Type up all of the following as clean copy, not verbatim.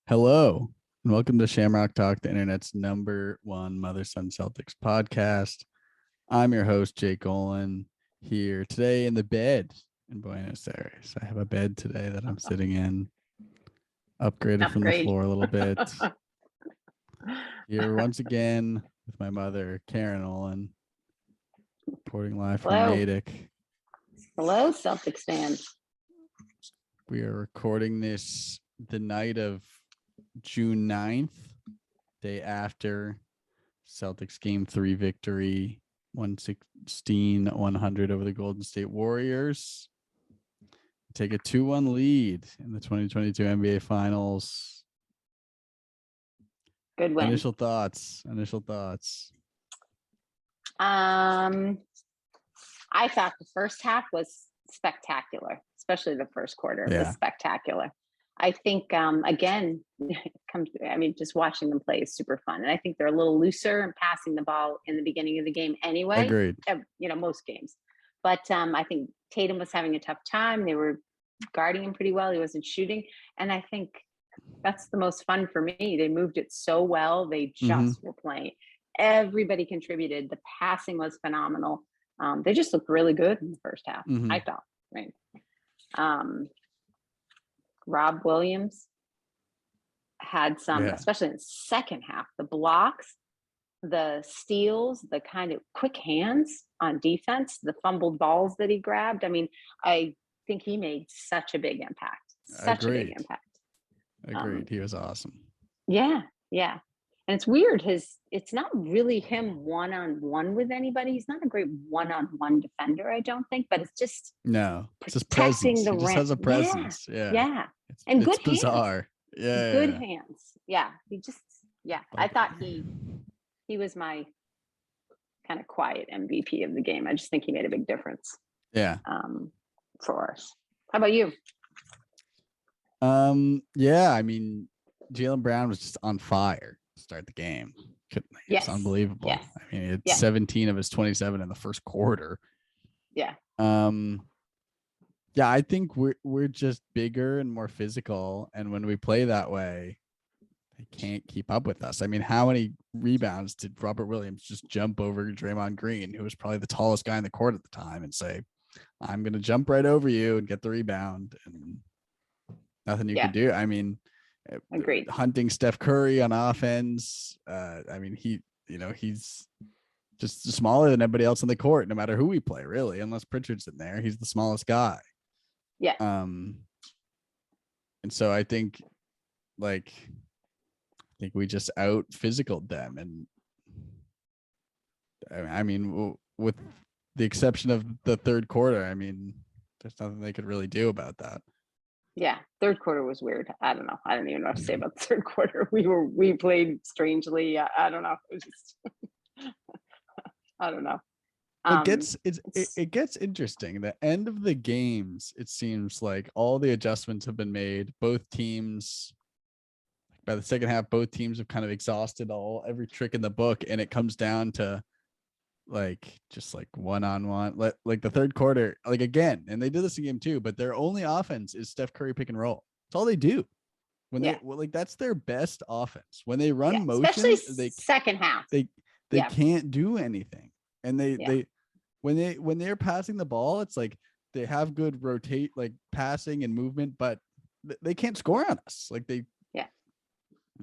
Hello, and welcome to Shamrock Talk, the internet's #1 Mother-Son Celtics podcast. I'm your host, Jake Olin, here today in the bed in Buenos Aires. I have a bed today that I'm sitting in, upgraded from the floor a little bit. Here once again with my mother, Karen Olin, reporting live from Natick. Hello, Celtics fans. We are recording this the night of June 9th, day after Celtics Game 3 victory, 116-100 over the Golden State Warriors. Take a 2-1 lead in the 2022 NBA Finals. Good win. Initial thoughts. I thought the first half was spectacular, especially the first quarter. It was spectacular. I think, again, just watching them play is super fun. And I think they're a little looser and passing the ball in the beginning of the game anyway. Agreed. Most games. But I think Tatum was having a tough time. They were guarding him pretty well. He wasn't shooting. And I think that's the most fun for me. They moved it so well. They just were playing. Everybody contributed. The passing was phenomenal. They just looked really good in the first half, I thought. Right. Rob Williams had some, especially in the second half, the blocks, the steals, the kind of quick hands on defense, the fumbled balls that he grabbed. I mean, I think he made such a big impact. Agreed. He was awesome. Yeah. And it's weird. It's not really him one-on-one with anybody. He's not a great one-on-one defender, I don't think, but it's just it's just presence. He just has a presence. Yeah. And good it's bizarre. Hands. Good hands. Yeah. I thought he was my kind of quiet MVP of the game. I just think he made a big difference. Yeah. For us. How about you? Jaylen Brown was just on fire to start the game. It's unbelievable. Yes. I mean, it's 17 of his 27 in the first quarter. Yeah. I think we're just bigger and more physical, and when we play that way, they can't keep up with us. I mean, how many rebounds did Robert Williams just jump over Draymond Green, who was probably the tallest guy in the court at the time, and say, I'm going to jump right over you and get the rebound, and nothing you can do. I mean, agreed. Hunting Steph Curry on offense. He's just smaller than everybody else on the court, no matter who we play, really, unless Pritchard's in there. He's the smallest guy. Yeah. And so I think we just out physicaled them, and I mean, with the exception of the third quarter, I mean, there's nothing they could really do about that. Yeah, third quarter was weird. I don't know. I don't even know what to say about the third quarter. We played strangely. I don't know. It was just I don't know. It gets interesting. The end of the games, it seems like all the adjustments have been made. Both teams, by the second half, both teams have kind of exhausted every trick in the book, and it comes down to just one-on-one. Like the third quarter, again, and they did this in game 2, but their only offense is Steph Curry pick and roll. That's all they do. When that's their best offense. When they run motion, especially second half, they can't do anything. And when they're passing the ball, it's like they have good passing and movement, but they can't score on us.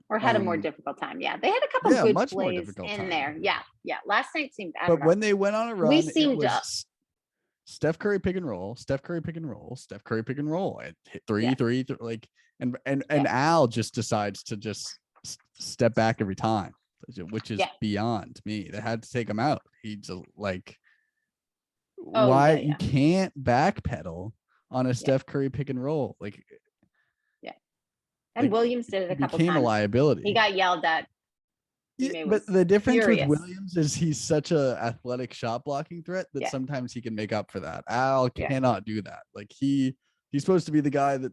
Or had a more difficult time. Yeah, they had a couple good plays in there. Yeah. Last night seemed. When they went on a run, it was Steph Curry pick and roll, Steph Curry pick and roll, Steph Curry pick and roll. It hit three, and Al just decides to just step back every time, which is beyond me. They had to take him out. He's you can't backpedal on a Steph Curry pick and roll. And Williams did it a couple times. Became a liability. He got yelled at. But the difference with Williams is he's such a athletic shot blocking threat that sometimes he can make up for that. Al cannot do that. He's supposed to be the guy that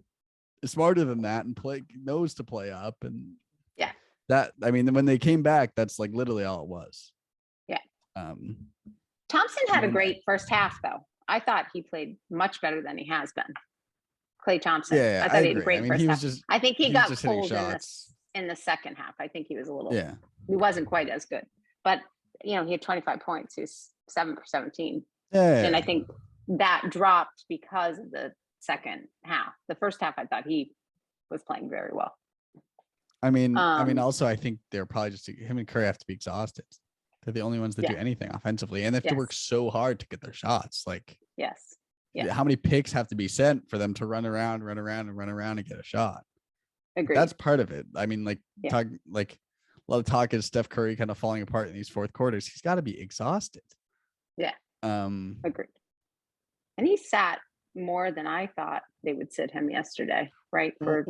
is smarter than that and knows to play up. And when they came back, that's literally all it was. Yeah. Thompson had a great first half, though. I thought he played much better than he has been. Klay Thompson. Yeah, I thought he had a agree. great first half. I think he got hitting cold shots. in the second half. I think he was a little. Yeah, he wasn't quite as good, but he had 25 points. He's 7 for 17, yeah. and I think that dropped because of the second half. The first half, I thought he was playing very well. I mean, also, I think they're probably just him and Curry have to be exhausted. They're the only ones that do anything offensively, and they have to work so hard to get their shots. Like, how many picks have to be sent for them to run around and get a shot? Agreed. That's part of it. I mean, a lot of talk is Steph Curry kind of falling apart in these fourth quarters. He's got to be exhausted. Yeah. Agreed. And he sat more than I thought they would sit him yesterday, right? For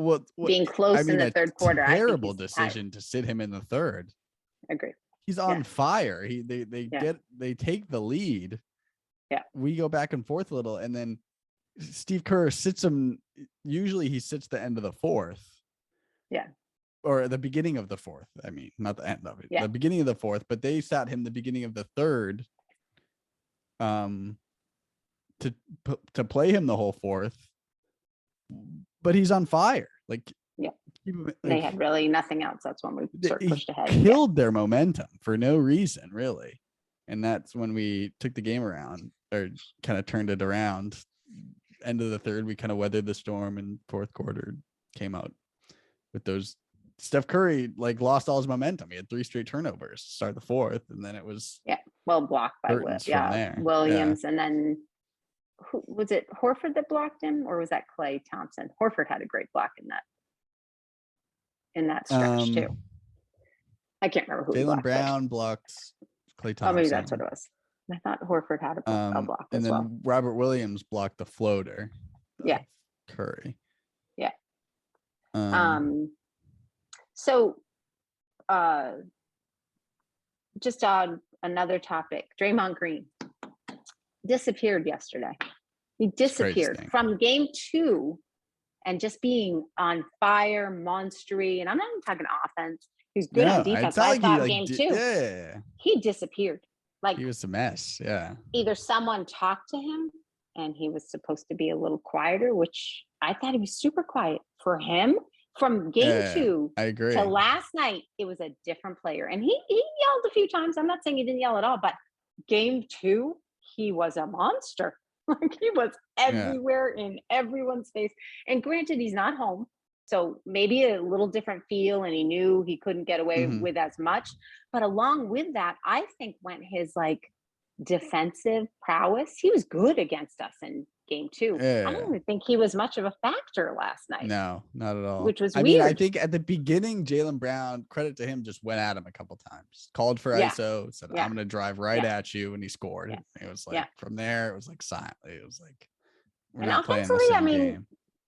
being close in the third quarter. Terrible decision to sit him in the third. Agreed. He's on fire. They take the lead. Yeah. We go back and forth a little, and then Steve Kerr sits him. Usually he sits the end of the fourth. Yeah. Or the beginning of the fourth. I mean, not the end of it. Yeah. The beginning of the fourth, but they sat him the beginning of the third. To play him the whole fourth, but he's on fire. They had really nothing else. That's when we sort of pushed ahead. Killed their momentum for no reason, really. And that's when we took the game around, or kind of turned it around. End of the third, we kind of weathered the storm, and fourth quarter came out with those. Steph Curry lost all his momentum. He had 3 straight turnovers to start the fourth, and then it was blocked by Williams, and then who was it? Horford that blocked him, or was that Klay Thompson? Horford had a great block in that stretch too. I can't remember who. Jaylen Brown blocked Klay Thompson. Oh, maybe that's what it was. I thought Horford had a block and as then Robert Williams blocked the floater. Yeah. Curry. Yeah. So, just on another topic, Draymond Green disappeared yesterday. He disappeared from game 2 and just being on fire, monstery. And I'm not even talking offense. He's good on defense. I thought game 2, he disappeared. He was a mess. Yeah. Either someone talked to him and he was supposed to be a little quieter, which I thought he was super quiet for him. From game 2 I agree. to last night, it was a different player. And he yelled a few times. I'm not saying he didn't yell at all, but game 2, he was a monster. He was everywhere in everyone's face. And granted, he's not home. So maybe a little different feel, and he knew he couldn't get away with as much. But along with that, I think went his defensive prowess. He was good against us in game 2. Yeah. I don't even think he was much of a factor last night. No, not at all. Which was weird. Mean, I think at the beginning, Jaylen Brown, credit to him, just went at him a couple times. Called for ISO, said, I'm going to drive right at you, and he scored. Yeah. It was from there, it was silent. It was we're and not playing the same game.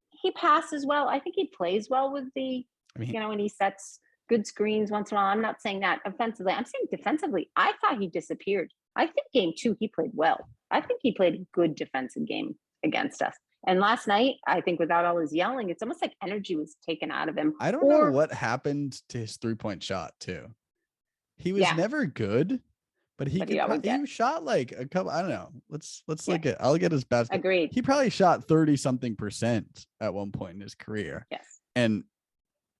He passes well. I think he plays well with when he sets good screens once in a while. I'm not saying that offensively. I'm saying defensively. I thought he disappeared. I think game 2, he played well. I think he played a good defensive game against us. And last night, I think without all his yelling, it's almost like energy was taken out of him. I don't know what happened to his 3-point shot too. He was never good, but he shot a couple. I don't know. Let's look at. I'll get his best. Agreed. He probably shot 30-something% at one point in his career. Yes. And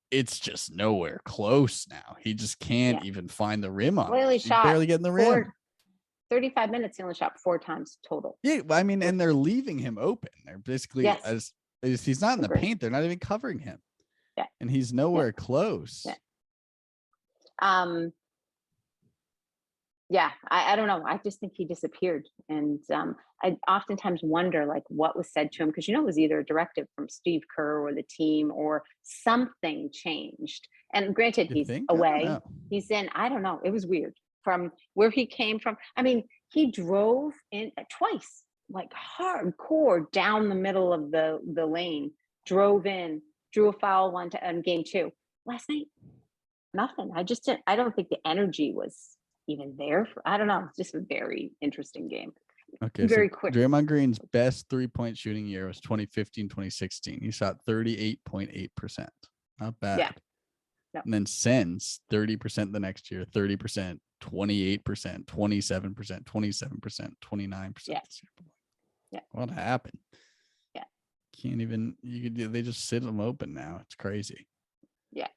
it's just nowhere close now. He just can't even find the rim on. He's barely getting the rim. 35 minutes, he only shot 4 times total. Yeah, I mean, and they're leaving him open. They're basically as he's not in the paint, they're not even covering him. Yeah. And he's nowhere close. Yeah. I don't know. I just think he disappeared. And I oftentimes wonder what was said to him, because it was either a directive from Steve Kerr or the team, or something changed. And granted, he's away. He's in, I don't know. It was weird. From where he came from. I mean, he drove in twice, hardcore down the middle of the lane, drove in, drew a foul on game 2. Last night, nothing. I don't think the energy was even there. I don't know. It's just a very interesting game. Okay. Very quick. Draymond Green's best 3-point shooting year was 2015, 2016. He shot 38.8%. Not bad. Yeah. No. And then since 30% the next year, 30%, 28%, 27%, 27%, 29%. Yeah. What happened? Yeah. can't even. They just sit them open now. It's crazy. Yeah.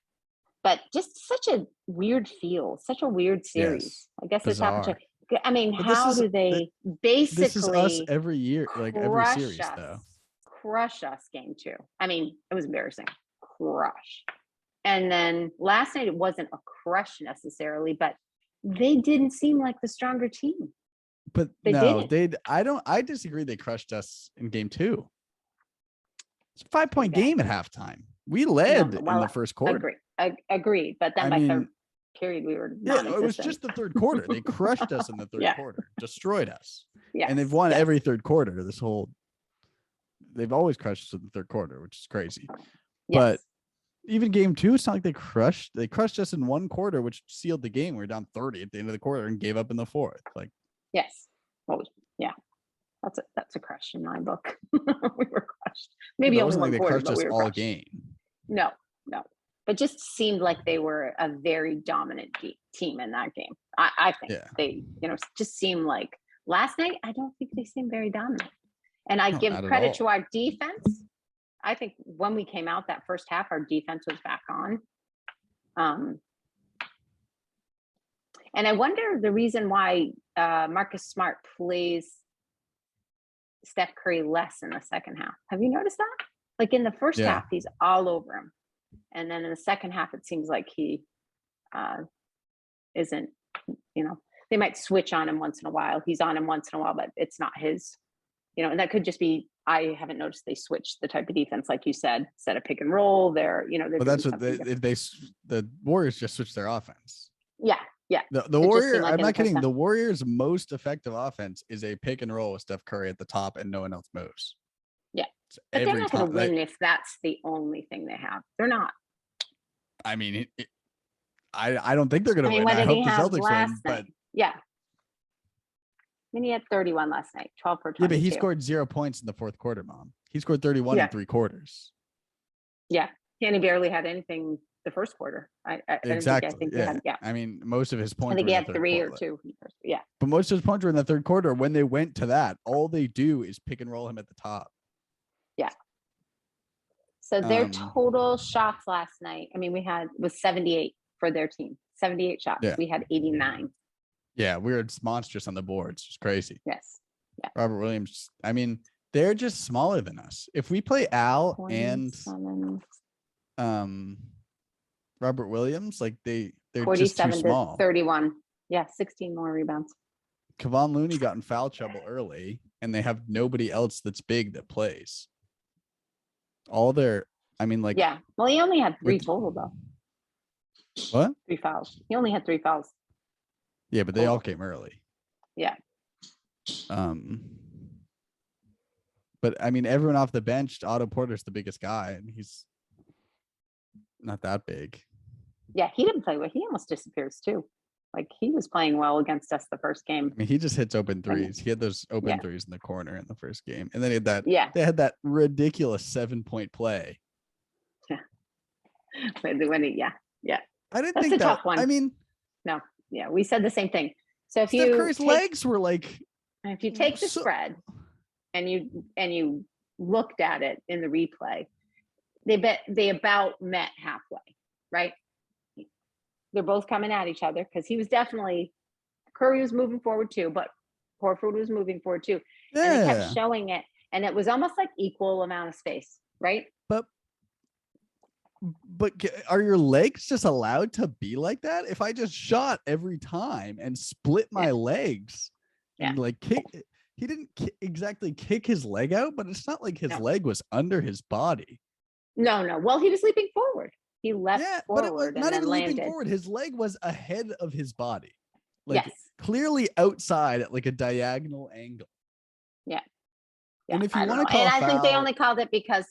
But just such a weird feel, such a weird series. Yes. I guess it's Bizarre. happened to. I mean, But how do they this is us basically every year, like every crush series, us? though. Crush us game 2. I mean, it was embarrassing. Crush. And then last night it wasn't a crush necessarily, but they didn't seem like the stronger team. But They no, didn't. I disagree. They crushed us in game 2. It's a 5-point Okay. game at halftime. We led well, in the first quarter. Agreed. But then I by mean, third period, we were yeah, non-existent. it was just the third quarter. They crushed us in the third Yeah. quarter, destroyed us. Yes, And they've won yes. every third quarter. They've always crushed us in the third quarter, which is crazy. Yes. But even game 2, it's not like they crushed us in one quarter, which sealed the game. We were down 30 at the end of the quarter and gave up in the fourth. Like, yes. Well, yeah. That's a crush in my book. We were crushed. Maybe it only wasn't one like they quarter, crushed but us we were all crushed. game. No. But just seemed like they were a very dominant team in that game. I think they, just seemed like last night. I don't think they seemed very dominant. And I give credit to our defense. I think when we came out that first half, our defense was back on. And I wonder the reason why Marcus Smart plays Steph Curry less in the second half. Have you noticed that? Like in the first half, he's all over him. And then in the second half, it seems like he isn't, they might switch on him once in a while. He's on him once in a while, but it's not his, and that could just be, I haven't noticed they switched the type of defense, like you said, set a pick and roll. They're But that's what the Warriors just switched their offense. Yeah. The Warrior, I'm not kidding. The Warriors' most effective offense is a pick and roll with Steph Curry at the top and no one else moves. Yeah. But they're not going to win if that's the only thing they have. They're not. I mean, I don't think they're going to win. What I did hope he the have Celtics last win. night? But yeah. I mean, he had 31 last night, 12 for 22. Yeah, but he scored 0 points in the fourth quarter, Mom. He scored 31 in 3 quarters. Yeah. And he barely had anything the first quarter. Exactly. I mean, most of his points. I think he had 3 or 2. Yeah. But most of his points were in the third quarter. When they went to that, all they do is pick and roll him at the top. Yeah. So their total shots last night, I mean, was 78 for their team. 78 shots. Yeah. We had 89. Yeah, we were monstrous on the boards. It's crazy. Yes. Yeah. Robert Williams. I mean, they're just smaller than us. If we play Al 27. and Robert Williams, like they're just 47 too small. 31. Yeah, 16 more rebounds. Kevon Looney got in foul trouble early, and they have nobody else that's big that plays. Yeah. Well, he only had 3 total though. What? 3 fouls. He only had 3 fouls. Yeah, but they all came early. Yeah. But I mean, everyone off the bench, Otto Porter's the biggest guy, and he's not that big. Yeah, he didn't play well. He almost disappears too. Like he was playing well against us the first game. I mean, he just hits open threes. He had those open threes in the corner in the first game, and then he had that. Yeah. They had that ridiculous 7-point play. Yeah. Yeah. I didn't That's think a tough one. I mean, no. Yeah, we said the same thing. So if Steph Curry's legs were like. If you take the spread, and you looked at it in the replay, they about met halfway, right? They're both coming at each other because Curry was moving forward too, but Horford was moving forward too. Yeah. And they kept showing it, and it was almost like equal amount of space, right? But are your legs just allowed to be like that? If I just shot every time and split my legs and like kick, he didn't exactly kick his leg out, but it's not like his leg was under his body. No. Well, he was leaping forward. He left forward, but it was not even leaping forward. His leg was ahead of his body, like clearly outside at like a diagonal angle. Yeah. And if you want to call, and I think they only called it because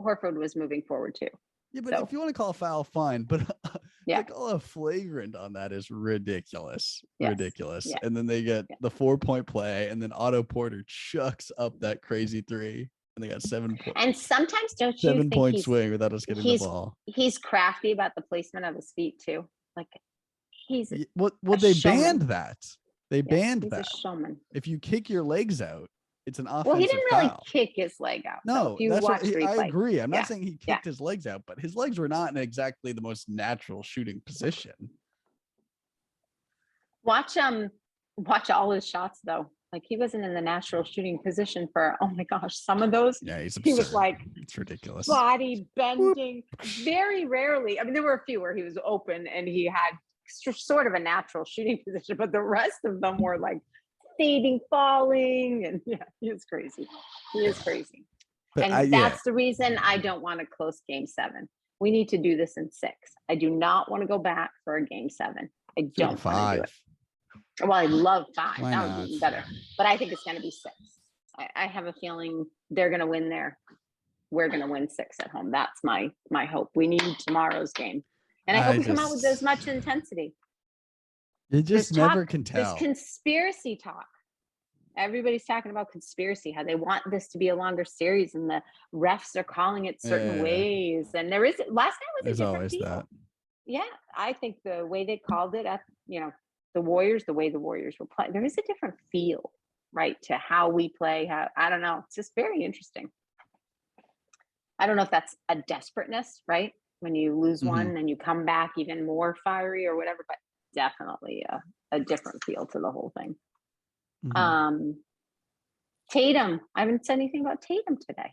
Horford was moving forward too. Yeah, but if you want to call a foul, fine. But to call a flagrant on that is ridiculous. Yes. Ridiculous. Yeah. And then they get the 4-point play, and then Otto Porter chucks up that crazy 3, and they got 7 points. And sometimes don't you 7-point swing without us getting the ball. He's crafty about the placement of his feet too. Like he's they banned that. They banned that. He's a showman. If you kick your legs out, it's an Well, he offensive didn't really foul. kick his leg out. So No, if you that's watch what I replay, agree. I'm yeah, not saying he yeah. kicked his legs out, but his legs were not in exactly the most natural shooting position. Watch all his shots though. Like he wasn't in the natural shooting position for, oh my gosh, some of those. Yeah, he's He absurd. was like It's ridiculous. body bending. Very rarely. I mean, there were a few where he was open and he had sort of a natural shooting position, but the rest of them were like fading, falling, and yeah, he is crazy. He is crazy. But And that's the reason I don't want a close game 7. We need to do this in 6. I do not want to go back for a game 7. I don't want to do it. Well, I love 5. Why that would not? be even better. But I think it's going to be 6. I have a feeling they're going to win there. We're going to win 6 at home. That's my hope. We need tomorrow's game. And I hope we come out with as much intensity. You just never can tell. There's conspiracy talk. Everybody's talking about conspiracy, how they want this to be a longer series and the refs are calling it certain ways. And there is, last night was a different deal. That. Yeah, I think the way they called it at, the way the Warriors were playing, there is a different feel, right, to how we play. I don't know. It's just very interesting. I don't know if that's a desperateness, right? When you lose one and you come back even more fiery or whatever, but definitely a different feel to the whole thing. Tatum. I haven't said anything about Tatum today.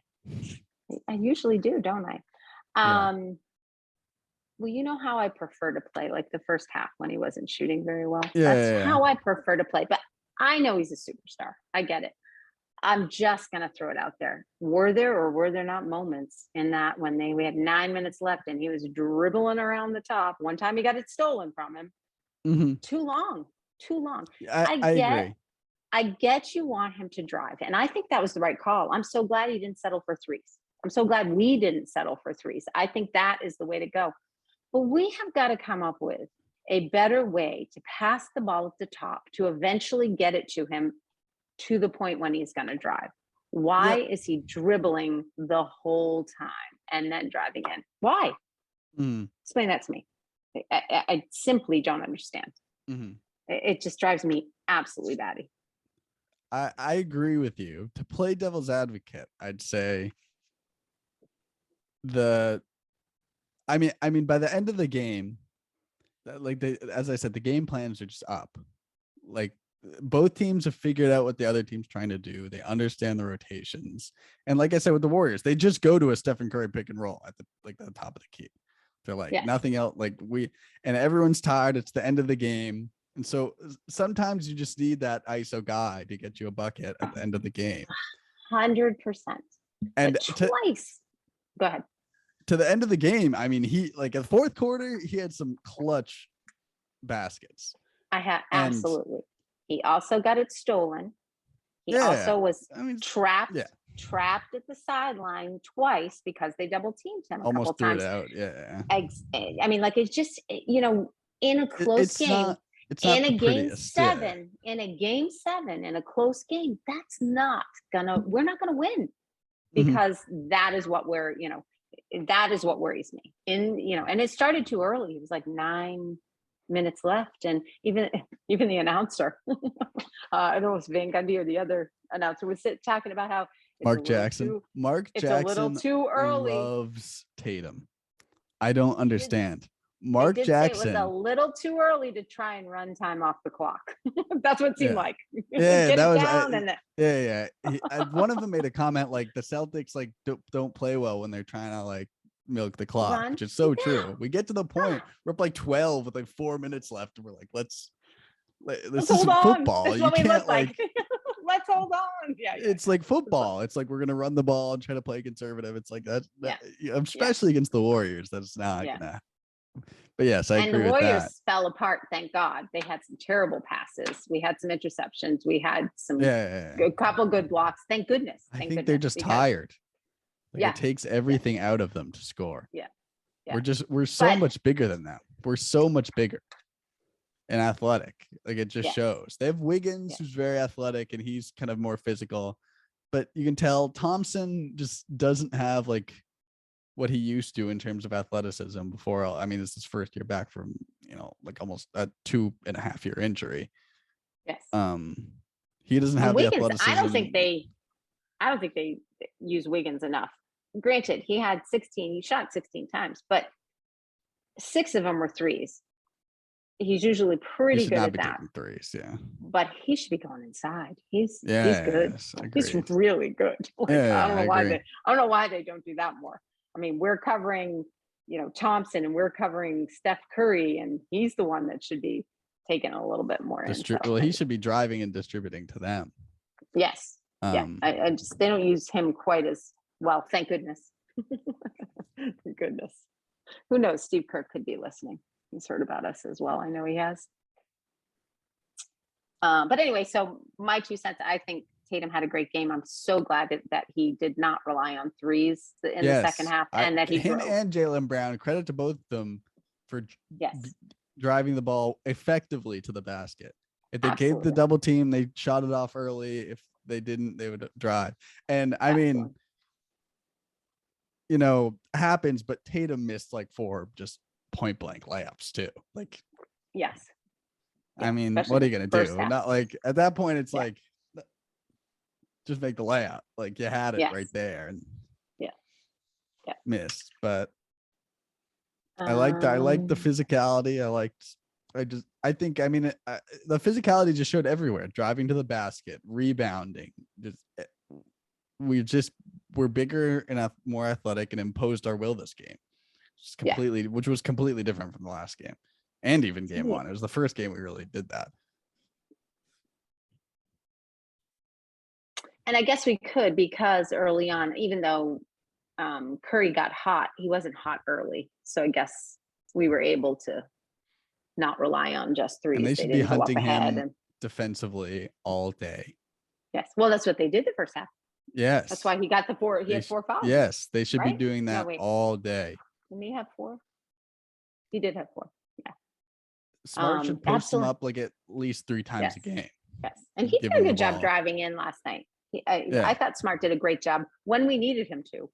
I usually do, don't I? Well, you know how I prefer to play, like the first half when he wasn't shooting very well. That's how I prefer to play. But I know he's a superstar. I get it. I'm just going to throw it out there. Were there not moments in that when we had 9 minutes left and he was dribbling around the top? One time he got it stolen from him. Too long. I agree. I get you want him to drive. And I think that was the right call. I'm so glad he didn't settle for threes. I'm so glad we didn't settle for threes. I think that is the way to go. But we have got to come up with a better way to pass the ball at the top to eventually get it to him to the point when he's going to drive. Why is he dribbling the whole time and then driving in? Why? Explain that to me. I simply don't understand. It just drives me absolutely batty. I agree with you. To play devil's advocate, I'd say I mean, by the end of the game, as I said, the game plans are just up. Like both teams have figured out what the other team's trying to do. They understand the rotations. And like I said, with the Warriors, they just go to a Stephen Curry pick and roll at the top of the key. They're like nothing else. And everyone's tired. It's the end of the game. And so sometimes you just need that ISO guy to get you a bucket at the end of the game. 100%. And twice. Go ahead. To the end of the game, I mean, he in the fourth quarter, he had some clutch baskets. Absolutely. He also got it stolen. He also was trapped at the sideline twice because they double teamed him a couple times. Almost threw it out. I mean, it's just, in a close game. In a game 7, in a close game, we're not gonna win because that is what that is what worries me. And it started too early. It was like 9 minutes left, and even the announcer, I don't know if it was Van Gundy or the other announcer, was talking about how Mark Jackson. It's a little too early. Loves Tatum. I don't understand. Mark Jackson. Say it was a little too early to try and run time off the clock. That's what it seemed like. Yeah, that was. One of them made a comment like the Celtics don't play well when they're trying to milk the clock, which is so true. We get to the point we're up 12 with 4 minutes left, and we're like, let's this is football. You can't let's hold on. Yeah. It's like football. It's like we're gonna run the ball and try to play conservative. It's like that. Especially against the Warriors, that's not gonna. But yes, I agree with that. And the Warriors fell apart. Thank God. They had some terrible passes. We had some interceptions. We had a couple good blocks. Thank goodness. I think they're just tired. It takes everything out of them to score. Yeah. We're so much bigger than them. We're so much bigger and athletic. It just shows. They have Wiggins, who's very athletic, and he's kind of more physical. But you can tell Thompson just doesn't have what he used to in terms of athleticism before. I mean, this is his first year back from, almost a 2.5 year injury. Yes. He doesn't have Wiggins, the athleticism. I don't think they I don't think they use Wiggins enough. Granted, he shot 16 times, but 6 of them were threes. He's usually He pretty should good not at be that. taking threes. Yeah. But he should be going inside. He's good. Yes, He's agreed. really good. Like, Yeah, I don't know I why agree. they don't do that more. I mean, we're covering, Thompson, and we're covering Steph Curry, and he's the one that should be taking a little bit more in. Well, he should be driving and distributing to them. Yes. Yeah. I just, they don't use him quite as well. Thank goodness. Thank goodness. Who knows? Steve Kerr could be listening. He's heard about us as well. I know he has. But anyway, so my 2 cents, I think Tatum had a great game. I'm so glad that he did not rely on threes in the second half, and that he him drove. and Jaylen Brown, credit to both of them for Yes. driving the ball effectively to the basket. If they Absolutely. gave the double team, they shot it off early. If they didn't, they would drive. And I mean, happens, but Tatum missed like 4 just point blank layups too. Like, yes. I mean, what are you going to do? Half. Not like at that point, it's like, just make the layup. Like you had it right there and missed. But I liked the physicality. I think, the physicality just showed everywhere, driving to the basket, rebounding. We're bigger and more athletic and imposed our will this game. Which was completely different from the last game and even game 1. It was the first game we really did that. And I guess we could, because early on, even though Curry got hot, he wasn't hot early. So I guess we were able to not rely on just threes. And they should be hunting him defensively all day. Yes. Well, that's what they did the first half. Yes. That's why he got the 4. He had 4 fouls. Yes. They should be doing that all day. Didn't he have 4? He did have 4. Yeah. Smart should post him up like at least 3 times a game. Yes. And he did a good job driving in last night. I thought Smart did a great job when we needed him to.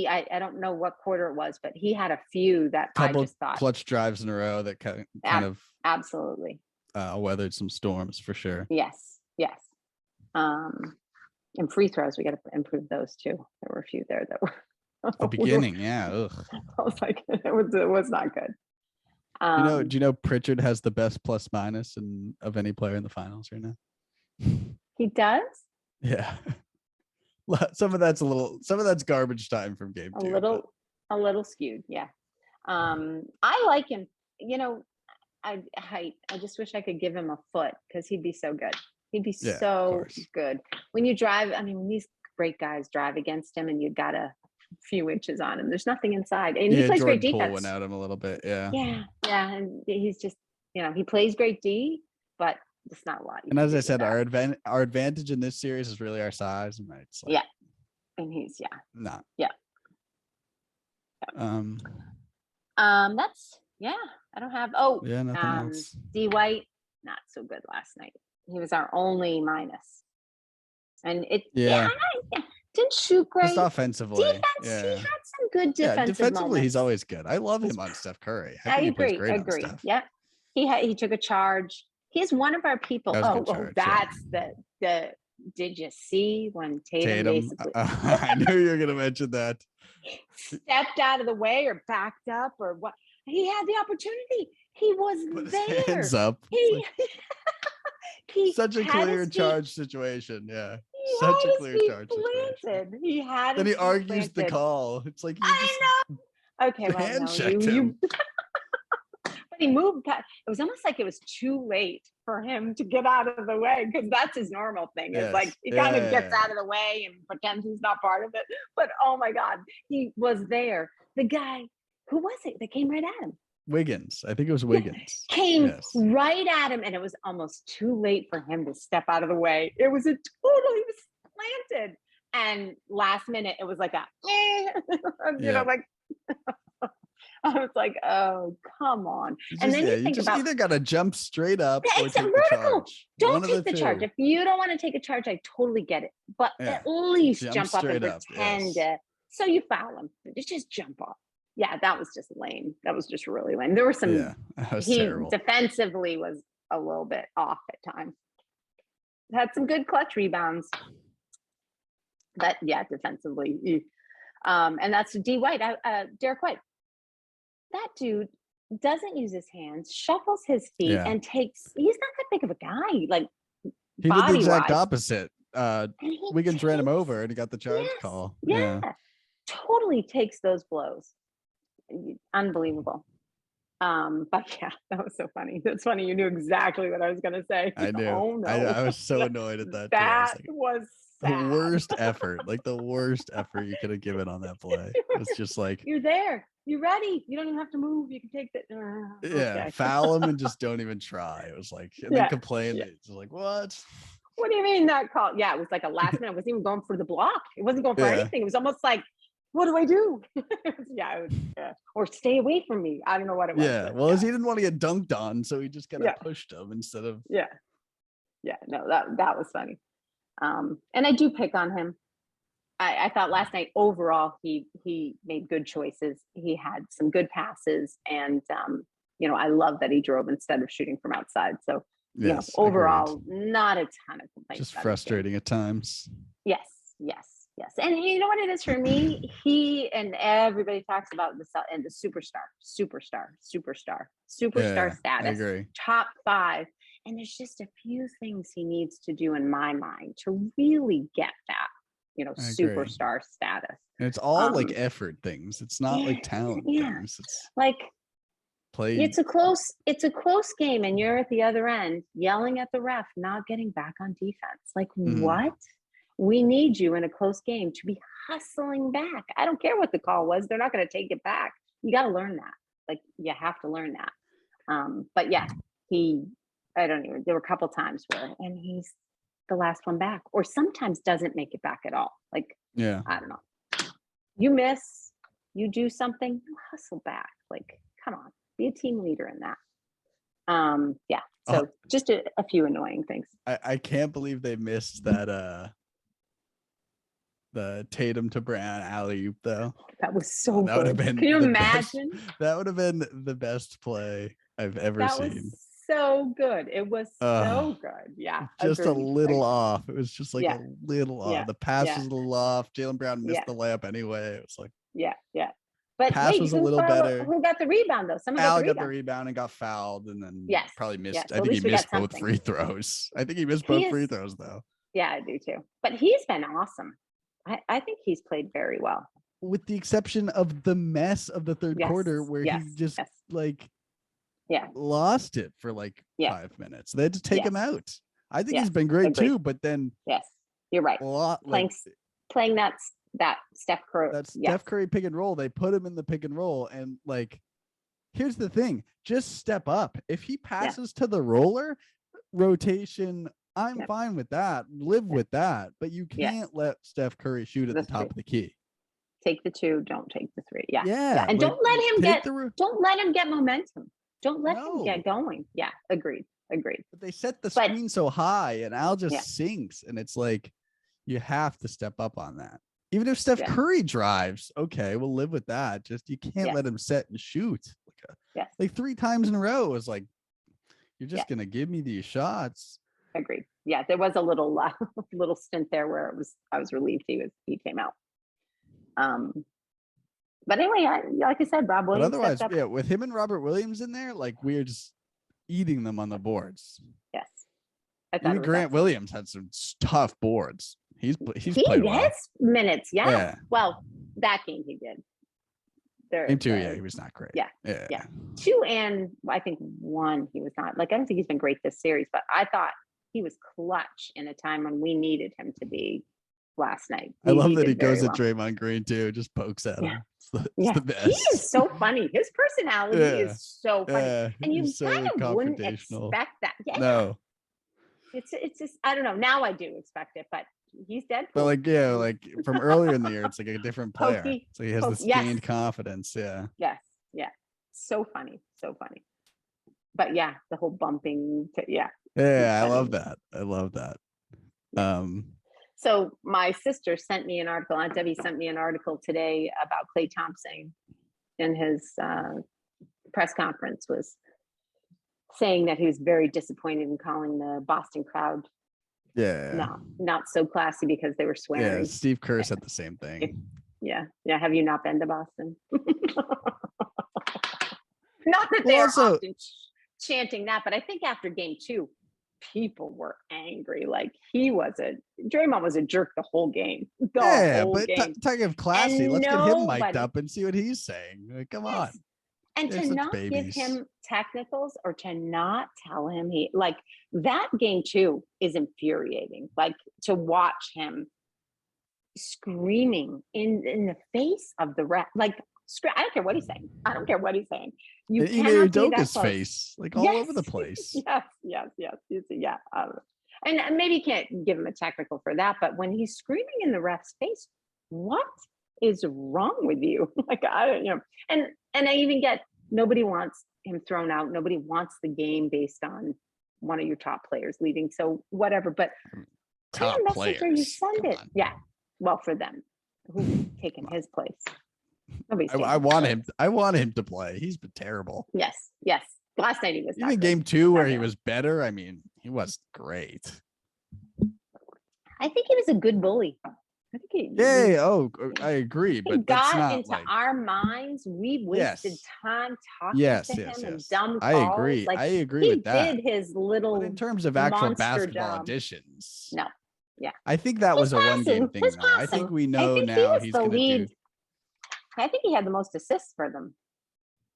I don't know what quarter it was, but he had a few that I just thought clutch drives in a row that kind of absolutely weathered some storms for sure. Yes. And free throws, we got to improve those too. There were a few there that were the beginning. Ugh. I was like, it was not good. Do you know Pritchard has the best plus minus of any player in the finals right now? He does? Yeah. Some of that's garbage time from game 2. A little skewed. Yeah. I like him. I just wish I could give him a foot, because he'd be so good. He'd be so good. When you drive, when these great guys drive against him and you got a few inches on him, there's nothing inside. And he plays Jordan great defense. Poole went at him a little bit. Yeah. And he's just, he plays great D, but it's not a lot. And as I said, our advantage in this series is really our size. And it's like, and he's not. That's I don't have nothing else. D White, not so good last night. He was our only minus. And it didn't shoot great. Just offensively. Defense, he had some good defensive defensively moments. He's always good. I love him on Steph Curry. I agree. Yeah. He took a charge. He's one of our people. That's the did you see when Tatum basically I knew you were gonna mention that. Stepped out of the way or backed up or what? He had the opportunity. He was there. His hands up. Such a clear charge situation. Yeah. Such a clear charge situation. He had. Then he argues the call. It's like I know. Okay, well, hand checked him. But he moved. It was almost like it was too late for him to get out of the way, because that's his normal thing. It's like he kind of gets out of the way and pretends he's not part of it. But oh my God, he was there. The guy, who was it that came right at him? Wiggins. I think it was Wiggins. Came right at him, and it was almost too late for him to step out of the way. It was he was planted. And last minute, it was like I was like, oh, come on. And then you think about, either got to jump straight up or take the charge. Don't take the charge. If you don't want to take a charge, I totally get it. But at least jump up and pretend. So you foul him. Just jump up. Yeah, that was just lame. That was just really lame. There were some. Yeah, that was terrible. Defensively was a little bit off at times. Had some good clutch rebounds. But yeah, defensively. And that's D White, Derek White. That dude doesn't use his hands, shuffles his feet, Yeah. and takes. He's not that big of a guy, like He did the body exact wise. opposite. Wiggins ran him over and he got the charge Yes, call. yeah, totally takes those blows. Unbelievable. But yeah, that was so funny. That's funny. You knew exactly what I was gonna say. I knew. Oh no. I was so annoyed at that too. That Like, was the sad. worst effort, like the worst effort you could have given on that play. It was just like, you're there. You're ready. You don't even have to move. You can take that. yeah, Okay. foul him and just don't even try. It was like, and then complain. It's like, what? What do you mean that call? Yeah, it was like a last minute. It wasn't even going for the block. It wasn't going for anything. It was almost like, what do I do? Or stay away from me. I don't know what it was. Yeah. Well, he didn't want to get dunked on, so he just kind of pushed him instead of. Yeah. No, that was funny. And I do pick on him. I thought last night overall he made good choices. He had some good passes, and I love that he drove instead of shooting from outside. So yes, overall, not a ton of complaints. Just frustrating at times. Yes. And you know what it is for me? He and everybody talks about the superstar status. I agree. Top 5. And there's just a few things he needs to do in my mind to really get that, superstar status. And it's all like effort things. It's not like talent things. It's like play. It's a close game, and you're at the other end yelling at the ref, not getting back on defense. Like, what? We need you in a close game to be hustling back. I don't care what the call was. They're not going to take it back. You got to learn that. Like, you have to learn that. But yeah, there were a couple times and he's the last one back, or sometimes doesn't make it back at all. Like, I don't know. You miss, you do something, you hustle back. Like, come on, be a team leader in that. So just a few annoying things. I can't believe they missed that the Tatum to Brown alley-oop though. That was so good. Would have been. Can you imagine? That would have been the best play I've ever seen. Was so good. It was so good. Yeah. Just a little off. It was just like a little off. Yeah. The pass was a little off. Jaylen Brown missed the layup anyway. It was like But pass was a little better. Who got the rebound though? Someone Al got the rebound and got fouled, and then probably missed. I think he missed both free throws. I think he missed both free throws though. Yeah, I do too. But he's been awesome. I think he's played very well. With the exception of the mess of the third quarter where he just lost it for like 5 minutes. They had to take him out. I think he's been great too, but then you're right. Playing that Steph Curry. That Steph Curry pick and roll. They put him in the pick and roll, and like, here's the thing: just step up. If he passes to the roller rotation, I'm fine with that. Live with that, but you can't let Steph Curry shoot at the top of the key. Take the 2, don't take the 3. And like, don't let him get momentum. Don't let him get going. Yeah, agreed. But they set the screen so high, and Al just sinks, and it's like you have to step up on that. Even if Steph Curry drives, okay, we'll live with that. Just you can't let him set and shoot like 3 times in a row. Is like, you're just gonna give me these shots. Agreed. Yeah, there was a little little stint there where I was relieved he came out. But anyway, like I said, Rob Williams. But otherwise, with him and Robert Williams in there, like, we're just eating them on the boards. Yes. Even Grant Williams had some tough boards. He played well. Minutes. Yeah. Well, that game he did. Game 2, he was not great. Yeah. 2 and I think 1, he was not. Like, I don't think he's been great this series, but I thought he was clutch in a time when we needed him to be last night. I love that he goes at Draymond Green too, just pokes at him. It's the best. He is so funny. His personality is so funny. And you kind of wouldn't expect that. No. It's just, I don't know. Now I do expect it, but he's dead. But like from earlier in the year, it's like a different player. So he has this gained confidence. Yes. So funny. But the whole bumping. I love that. So my sister sent me an article. Aunt Debbie sent me an article today about Klay Thompson in his press conference, was saying that he was very disappointed in calling the Boston crowd Yeah. not so classy because they were Yeah. swearing. Steve Kerr said the same thing. Yeah. Have you not been to Boston? Not that Well, they are also- often chanting that, but I think after game 2, people were angry. Like Draymond was a jerk the whole game. But talking of classy, And let's get him mic'd nobody- up and see what he's saying. Like, come on. Yes. And They're to such not give babies. him technicals or to not tell him that game 2 is infuriating. Like to watch him screaming in the face of the ref. Like I don't care what he's saying. I don't care what he's saying. You And cannot be that Udoka's close. face, like all over the place. Yes. You see, yeah. And maybe you can't give him a technical for that, but when he's screaming in the ref's face, what is wrong with you? Like I don't, and I even get nobody wants him thrown out. Nobody wants the game based on one of your top players leaving. So whatever, but Top message or you players. send Come it. on. Yeah. Well, for them, who's taken his place? Nobody's taken I his want place. him. I want him to play. He's been terrible. Yes. Last night he was not Even good. game 2 where Not he good. was better. I mean, he was great. I think he was a good bully. I think he I agree. he But that's got not into like our minds. We wasted Yes. time talking Yes, to yes, him and yes. dumb I calls. agree. Like, I agree he with that. did his little. But in terms of actual monster basketball job. auditions, No. Yeah. I think that was a one-game thing. His Though. I think passing. we I know think he now was he's the going to do. lead. I think he had the most assists for them,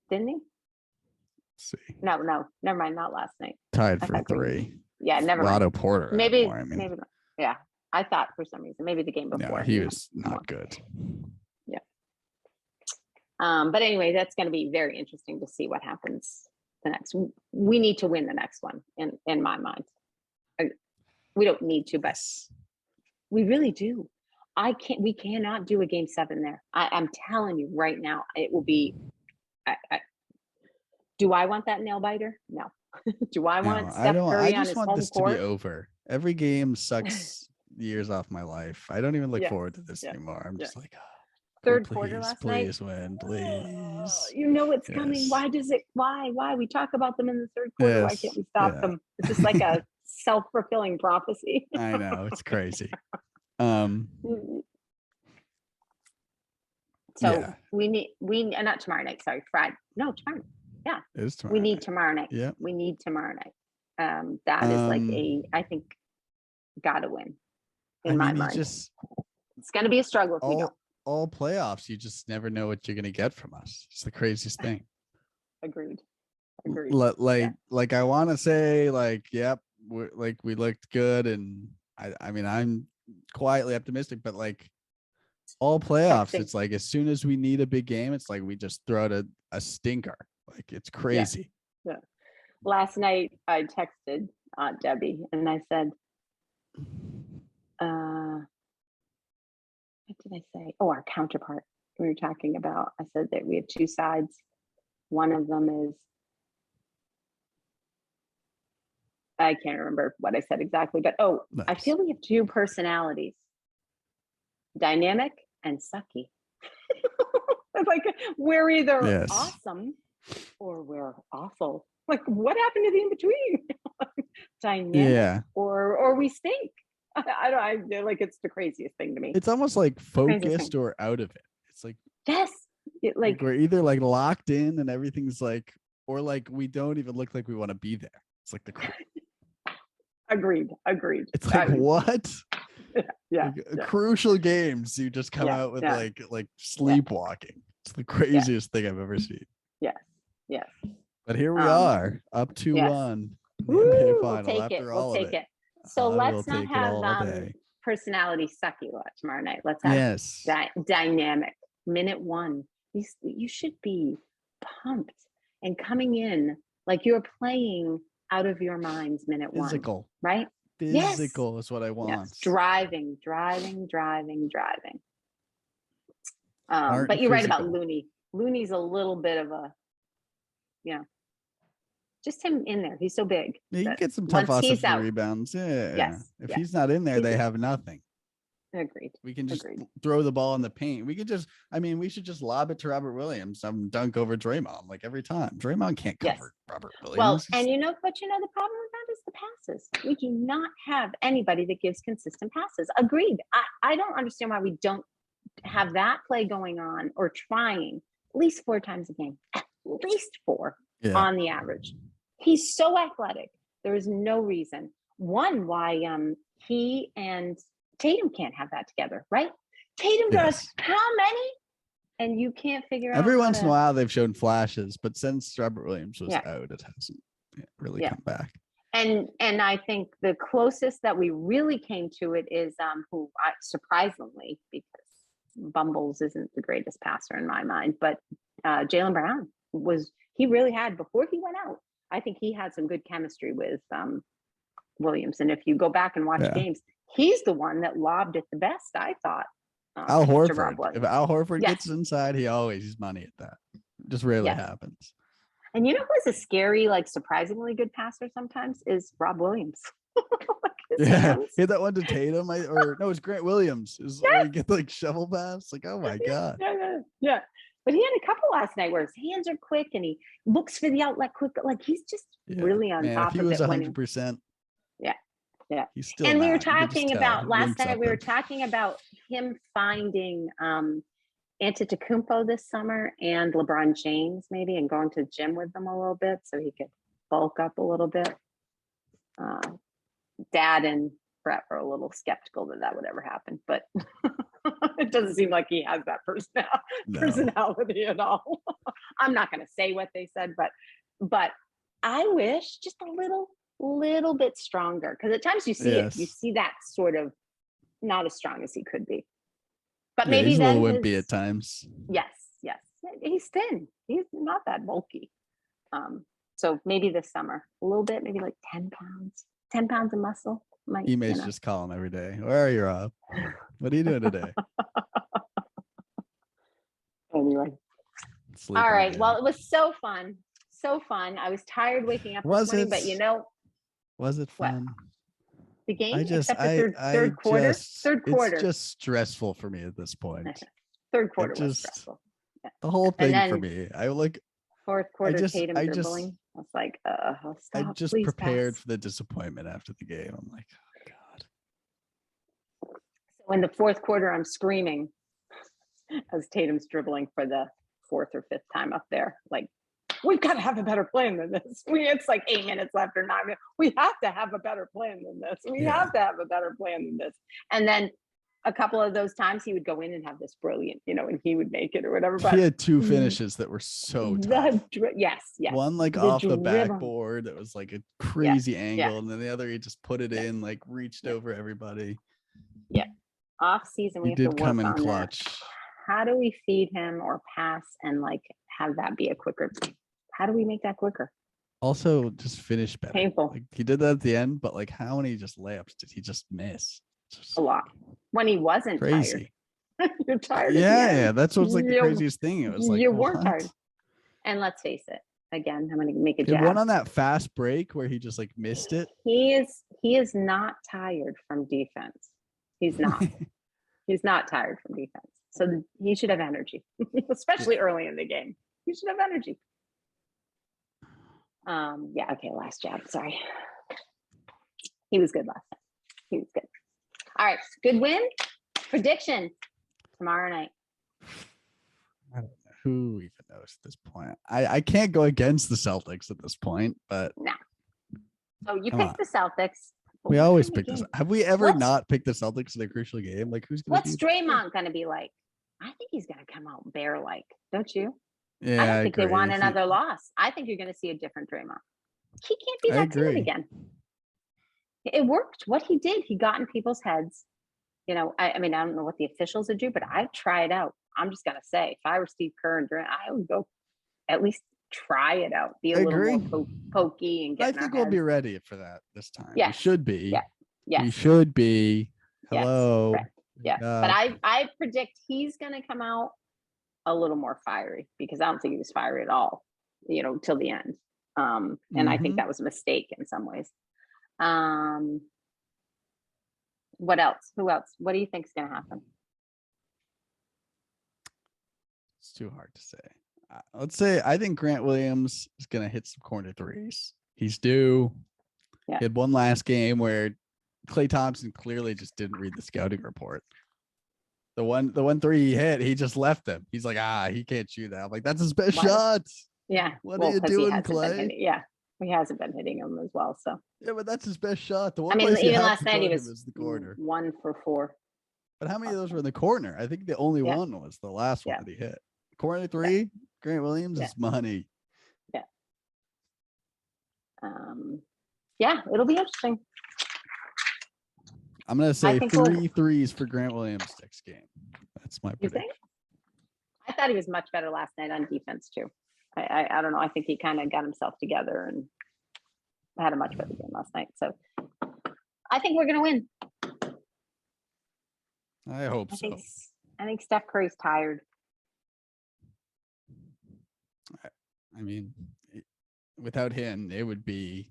didn't he? Let's see, No, never mind. Not last night. tied I for thought Green- 3. Yeah, never mind. Otto Porter. had Maybe, more, I mean, maybe not. Yeah. I thought for some reason, maybe the game before. no, he was not good. But anyway, that's going to be very interesting to see what happens the next. We need to win the next one in my mind. We don't need to, but we really do. We cannot do a game 7 there. I'm telling you right now, it will be. Do I want that nail biter? No. Do I want Steph Curry on his home this court? to be over. Every game sucks years off my life. I don't even look forward to this anymore. I'm just like, Third please, quarter last please night. win, please. You know it's coming. Yes. Why does it? Why? We talk about them in the third quarter. Why Yes. can't we stop them? It's just like a self-fulfilling prophecy. I know, it's crazy. So we not tomorrow night. Sorry, Friday. No, tomorrow. Yeah, it is tomorrow. we need tomorrow night. Yeah, we need tomorrow night. That is like I think gotta win in my mind. It's going to be a struggle if we don't. All playoffs, you just never know what you're going to get from us. It's the craziest thing. Agreed. Like I want to say yep, we looked good, and I mean I'm quietly optimistic, but like all playoffs, it's like as soon as we need a big game, it's like we just throw out a stinker. Like it's crazy. Yeah. Last night I texted Aunt Debbie and I said, what did I say? Oh, our counterpart we were talking about. I said that we have 2 sides. One of them is, I can't remember what I said exactly, but nice. I feel we have 2 personalities, dynamic and sucky. Like we're either awesome or we're awful. Like what happened to the in between? Dynamic or we stink. I feel like it's the craziest thing to me. It's almost like focused or out of it. It's like like we're either like locked in and everything's like, or like we don't even look like we want to be there. It's like the agreed. It's like what? Yeah, crucial games you just come out with like sleepwalking. It's the craziest thing I've ever seen. Yes. But here we are, up 2-1. We'll take it. So let's not have personality sucky tomorrow night. Let's have dynamic. Minute 1. You should be pumped and coming in like you're playing out of your minds. Minute 1. Physical, right? Physical is what I want. Yes. Driving. But you're right about Looney. Looney's a little bit of a, just him in there. He's so big. Yeah, you get some tough offensive rebounds. Yeah. Yes. If he's not in there, they have nothing. Agreed. We can just Agreed. throw the ball in the paint. We should just lob it to Robert Williams, some dunk over Draymond, like every time. Draymond can't cover Robert Williams. Well, and the problem with that is the passes. We do not have anybody that gives consistent passes. Agreed. I don't understand why we don't have that play going on or trying at least 4 times a game, at least 4 on the average. He's so athletic. There is no reason, one, why he and Tatum can't have that together, right? Tatum does how many? And you can't figure out. Every once in a while they've shown flashes, but since Robert Williams was out, it hasn't really come back. And I think the closest that we really came to it is who surprisingly, because Bumbles isn't the greatest passer in my mind, but Jaylen Brown he really had, before he went out, I think he had some good chemistry with Williams. And if you go back and watch games, he's the one that lobbed it the best, I thought. Al Horford. If Al Horford gets inside, he's money at that. It just rarely happens. And you know who's a scary, like surprisingly good passer sometimes is Rob Williams. Hit that one to Tatum, it's Grant Williams. You get like shovel pass, like, oh my god. Yeah. But he had a couple last night where his hands are quick and he looks for the outlet quick. Like he's just really on top of it. If he was 100%. Yeah. He's still. And we were talking about last night. We were talking about him finding Antetokounmpo this summer and LeBron James maybe, and going to the gym with them a little bit so he could bulk up a little bit. Dad and Brett were a little skeptical that would ever happen, but it doesn't seem like he has that personality at all. I'm not going to say what they said, but I wish just a little bit stronger, because at times you see it, you see that sort of not as strong as he could be. But maybe he's a little wimpy at times. Yes, he's thin. He's not that bulky. So maybe this summer, a little bit, maybe like 10 pounds of muscle. Emails just call him every day. Where are you, Rob? What are you doing today? Anyway. All right. Well, it was so fun. I was tired waking up this morning, but was it fun? What? The game, except the third quarter. It's just stressful for me at this point. Third quarter was stressful. Yeah. The whole thing for me. Fourth quarter, Tatum dribbling. I was like, stop, I just prepared for the disappointment after the game. I'm like, oh god. So in the fourth quarter, I'm screaming as Tatum's dribbling for the 4th or 5th time up there. Like, we've got to have a better plan than this. It's like 8 minutes left or 9 minutes. We have to have a better plan than this. We have to have a better plan than this. And then a couple of those times he would go in and have this brilliant, and he would make it or whatever. But he had 2 finishes that were so tough. Yes. One off the backboard that was like a crazy angle, and then the other he just put it in, like reached over everybody. Yeah. Off season, we have to work come in on clutch. That. How do we feed him or pass and like have that be a quicker? How do we make that quicker? Also, just finish better. Painful. Like, he did that at the end, but like, how many just layups did he just miss? A lot. When he wasn't crazy. Tired. You're tired. Yeah. That's what's like the craziest thing. It was like you weren't tired. And let's face it. Again, I'm going to make a jab. One on that fast break where he just like missed it. He is not tired from defense. He's not. He's not tired from defense. So he should have energy, especially early in the game. He should have energy. Okay, last jab. Sorry. He was good last time. He was good. All right, good win. Prediction tomorrow night. I don't know who even knows at this point. I can't go against the Celtics at this point, but no. So you picked the Celtics. We always pick this. Have we ever not picked the Celtics in a crucial game? Like, who's going to? What's Draymond going to be like? I think he's going to come out bear-like. Don't you? Yeah, I don't think they want another loss. I think you're going to see a different Draymond. He can't be that timid again. It worked. What he did, he got in people's heads. I mean, I don't know what the officials would do, but I'd try it out. I'm just going to say, if I were Steve Kerr and Draymond, I would go at least try it out. Be a little more pokey and get. I think we'll be ready for that this time. Yeah. We should be. Yeah. Yes. We should be. Hello. Yes. Yeah. But I predict he's going to come out a little more fiery, because I don't think he was fiery at all, till the end. And I think that was a mistake in some ways. What else? Who else? What do you think's going to happen? It's too hard to say. Let's say I think Grant Williams is going to hit some corner threes. He's due. Yeah. He had one last game where Klay Thompson clearly just didn't read the scouting report. The one three he hit, he just left him. He's like, he can't shoot that. I'm like, that's his best shot. Yeah. What are you doing, Klay? Yeah. He hasn't been hitting him as well. So yeah, but that's his best shot. The one even last night he was the corner. 1 for 4. But how many of those were in the corner? I think the only one was the last one that he hit. Corner 3, Grant Williams is money. Yeah. It'll be interesting. I'm gonna say 3 threes for Grant Williams next game. That's my prediction. You think? I thought he was much better last night on defense too. I don't know. I think he kind of got himself together and had a much better game last night. So I think we're gonna win. I hope so. I think Steph Curry's tired. I mean, without him, it would be.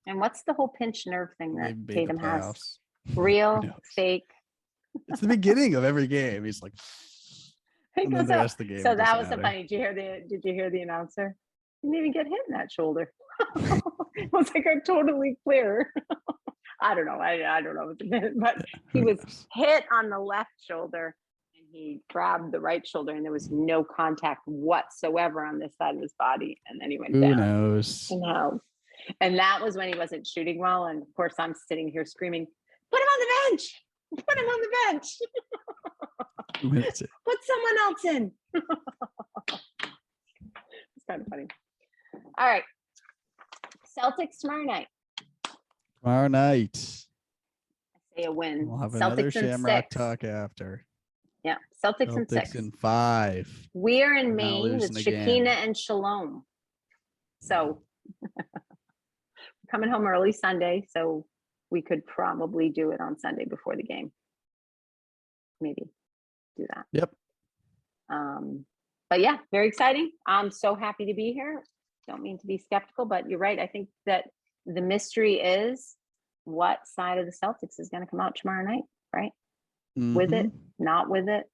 And what's the whole pinched nerve thing that Tatum has? Real, fake. It's the beginning of every game. He's like, and then the rest of the game. So that was the funny. Did you hear the announcer? He didn't even get hit in that shoulder. It was like a totally clear. I don't know. I don't know, but he was hit on the left shoulder and he grabbed the right shoulder and there was no contact whatsoever on this side of his body. And then he went down. Who knows? Who knows? And that was when he wasn't shooting well. And of course, I'm sitting here screaming, put him on the bench. Put him on the bench. Put someone else in. It's kind of funny. All right. Celtics tomorrow night. Tomorrow night. I say a win. We'll have Celtics another Shamrock 6. talk after. Yeah. Celtics in 6. in 5. We're in Maine with Shekinah and Shalom. So coming home early Sunday, so we could probably do it on Sunday before the game. Maybe do that. Yep. But yeah, very exciting. I'm so happy to be here. Don't mean to be skeptical, but you're right. I think that the mystery is what side of the Celtics is going to come out tomorrow night, right? Mm-hmm. With it, not with it,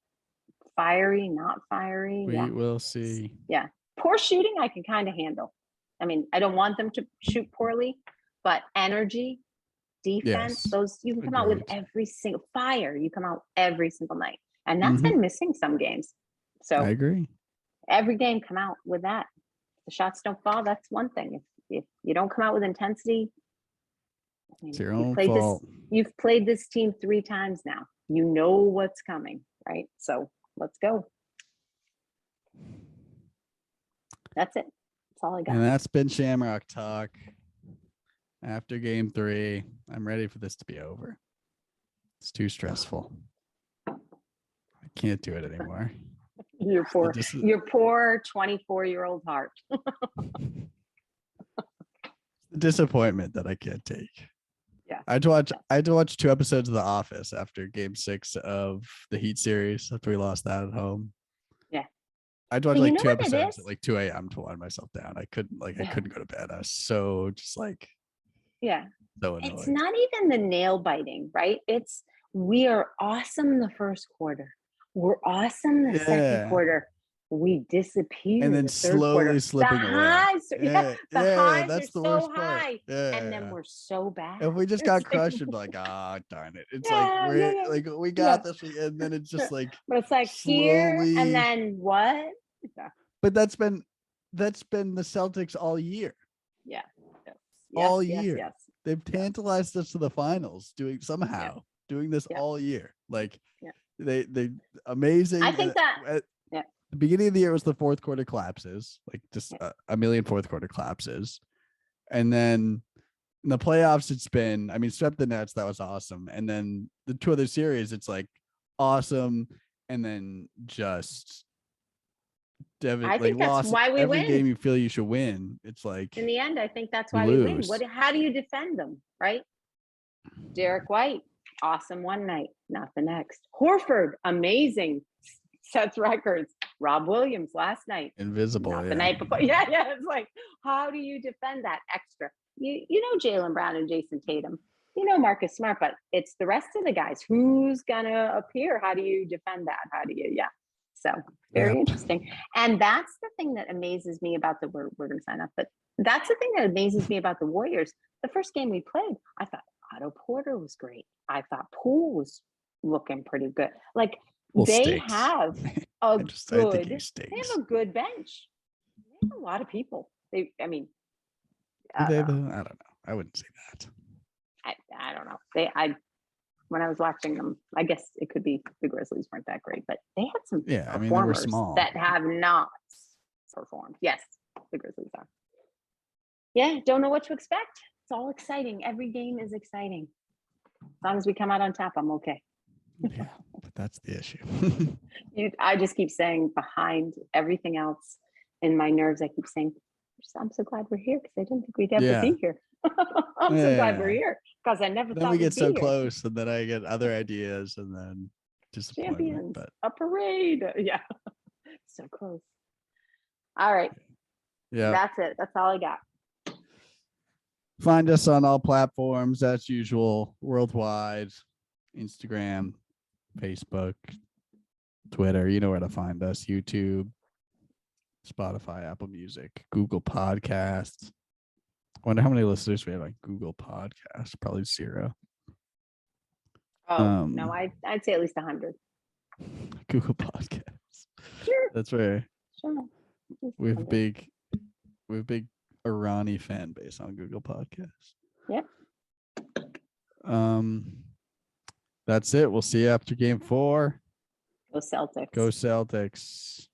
fiery, not fiery. We will see. Yeah. Poor shooting, I can kind of handle. I mean, I don't want them to shoot poorly, but energy, defense, those you can come out with every single fire. You come out every single night. And that's been missing some games. So I agree. Every game come out with that. The shots don't fall. That's one thing. If you don't come out with intensity, it's your own fault. You've played this team 3 times now. You know what's coming, right? So let's go. That's it. That's all I got. And that's been Shamrock Talk. After game 3, I'm ready for this to be over. It's too stressful. I can't do it anymore. Your poor 24-year-old heart. The disappointment that I can't take. Yeah. I had to watch 2 episodes of The Office after game 6 of the Heat series after we lost that at home. Yeah. I had to watch 2 episodes at 2 a.m. to wind myself down. I couldn't I couldn't go to bed. I was so just so annoyed. It's not even the nail biting, right? It's we are awesome the first quarter. We're awesome the second quarter. We disappear. And then slowly slipping away. The highs that's are the worst so part. high. And then we're so bad. If we just got crushed and darn it. It's we're we got this, and then it's just but it's like slowly, here and then what? Yeah. But that's been the Celtics all year. Yeah. All year. Yes. They've tantalized us to the finals doing this all year. They amazing. I think that the beginning of the year was the fourth quarter collapses, a million fourth quarter collapses. And then in the playoffs, it's been, swept the Nets. That was awesome. And then the 2 other series, it's awesome. And then just I think that's why we every win. Game you feel you should win. It's in the end, I think that's why we win. How do you defend them, right? Derek White, awesome one night, not the next. Horford, amazing, sets records. Rob Williams last night, invisible. Not the night before. Yeah. It's how do you defend that extra? You know Jaylen Brown and Jason Tatum. Marcus Smart, but it's the rest of the guys. Who's gonna appear? How do you defend that? How do you? Yeah. So very interesting. And that's the thing that amazes me about we're gonna sign up, but that's the thing that amazes me about the Warriors. The first game we played, I thought Otto Porter was great. I thought Poole was looking pretty good. Like they have a good bench. They have a lot of people. I don't know. I wouldn't say that. I don't know. When I was watching them, I guess it could be the Grizzlies weren't that great, but they had some performers they were small that have not performed. Yes, the Grizzlies are. Yeah, don't know what to expect. It's all exciting. Every game is exciting. As long as we come out on top, I'm okay. Yeah, but that's the issue. I just keep saying behind everything else in my nerves, I keep saying, I'm so glad we're here because I didn't think we'd ever be here. I'm so glad we're here because I never thought we get so here. close, and then I get other ideas, and then disappointment. Champions, but a parade. Yeah, so close. All right. Yeah, that's it. That's all I got. Find us on all platforms as usual, worldwide, Instagram, Facebook, Twitter. You know where to find us. YouTube, Spotify, Apple Music, Google Podcasts. I wonder how many listeners we have on Google Podcasts. Probably 0. Oh, no, I'd say at least 100. Google Podcasts. Sure. That's right. Sure. We have a big Irani fan base on Google Podcasts. Yep. That's it. We'll see you after game 4. Go Celtics. Go Celtics.